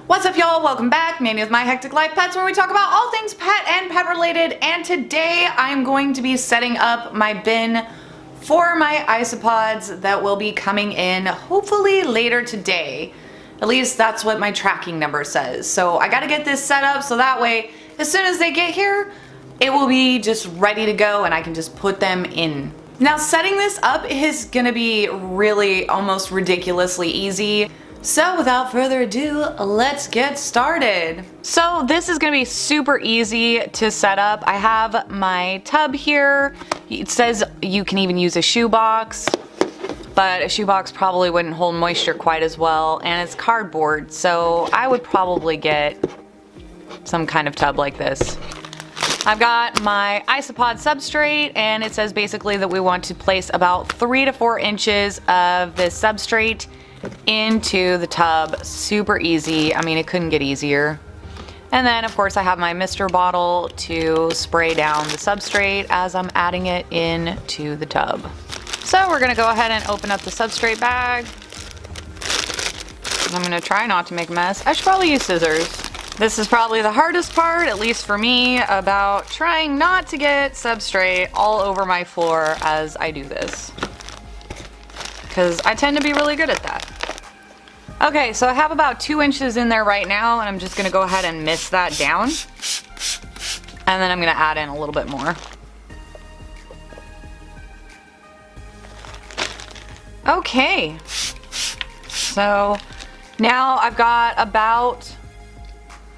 What's up, y'all? Welcome back. Manny with My Hectic Life Pets, where we talk about all things pet and pet related. And today I'm going to be setting up my bin for my isopods that will be coming in hopefully later today. At least that's what my tracking number says. So I gotta get this set up so that way as soon as they get here, it will be just ready to go and I can just put them in. Now, setting this up is gonna be really almost ridiculously easy. So without further ado, let's get started. So this is gonna be super easy to set up. I have my tub here. It says you can even use a shoebox, but a shoebox probably wouldn't hold moisture quite as well, and it's cardboard, so I would probably get some kind of tub like this. I've got my Isopod substrate, and it says basically that we want to place about 3 to 4 inches of this substrate into the tub. Super easy. I mean, it couldn't get easier. And then of course I have my mister bottle to spray down the substrate as I'm adding it into the tub. So we're gonna go ahead and open up the substrate bag. I'm gonna try not to make a mess. I should probably use scissors. This is probably the hardest part, at least for me, about trying not to get substrate all over my floor as I do this, because I tend to be really good at that. Okay, so I have about 2 inches in there right now, and I'm just gonna go ahead and mist that down. And then I'm gonna add in a little bit more. Okay, so now I've got about,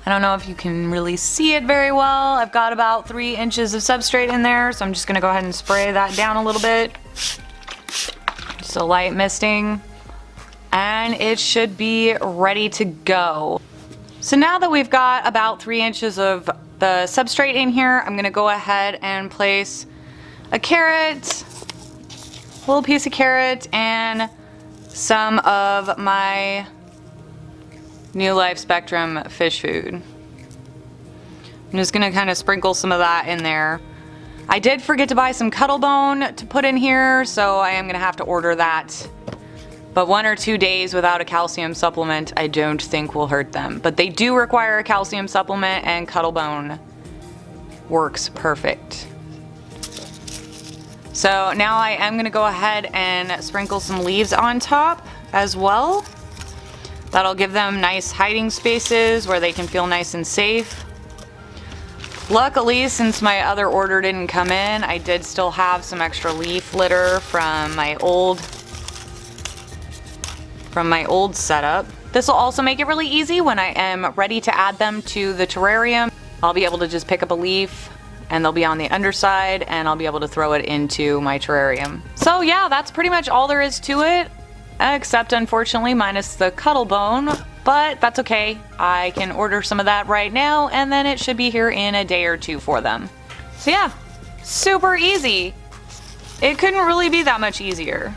I don't know if you can really see it very well, I've got about 3 inches of substrate in there, so I'm just gonna go ahead and spray that down a little bit. Just a light misting. And it should be ready to go. So now that we've got about 3 inches of the substrate in here, I'm gonna go ahead and place a carrot, a little piece of carrot, and some of my New Life Spectrum fish food. I'm just gonna kind of sprinkle some of that in there. I did forget to buy some Cuttlebone to put in here, so I am gonna have to order that. But 1 or 2 days without a calcium supplement I don't think will hurt them. But they do require a calcium supplement, and Cuttlebone works perfect. So now I am going to go ahead and sprinkle some leaves on top as well. That'll give them nice hiding spaces where they can feel nice and safe. Luckily, since my other order didn't come in, I did still have some extra leaf litter from my old setup. This will also make it really easy when I am ready to add them to the terrarium. I'll be able to just pick up a leaf and they'll be on the underside, and I'll be able to throw it into my terrarium. So yeah, that's pretty much all there is to it, except unfortunately minus the Cuttlebone, but that's okay. I can order some of that right now, and then it should be here in a day or 2 for them. So yeah, super easy. It couldn't really be that much easier.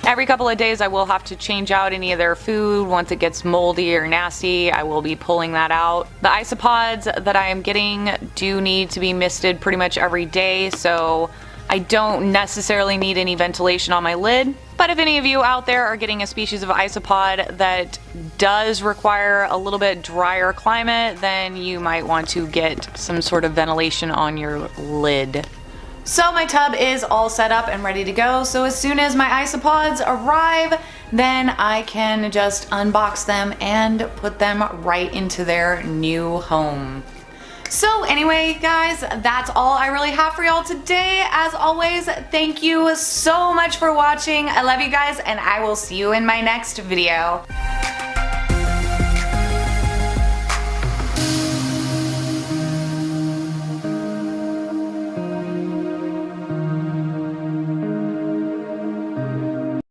Every couple of days I will have to change out any of their food. Once it gets moldy or nasty, I will be pulling that out. The isopods that I am getting do need to be misted pretty much every day, so I don't necessarily need any ventilation on my lid. But if any of you out there are getting a species of isopod that does require a little bit drier climate, then you might want to get some sort of ventilation on your lid. So my tub is all set up and ready to go, so as soon as my isopods arrive, then I can just unbox them and put them right into their new home. So anyway, guys, that's all I really have for y'all today. As always, thank you so much for watching. I love you guys, and I will see you in my next video.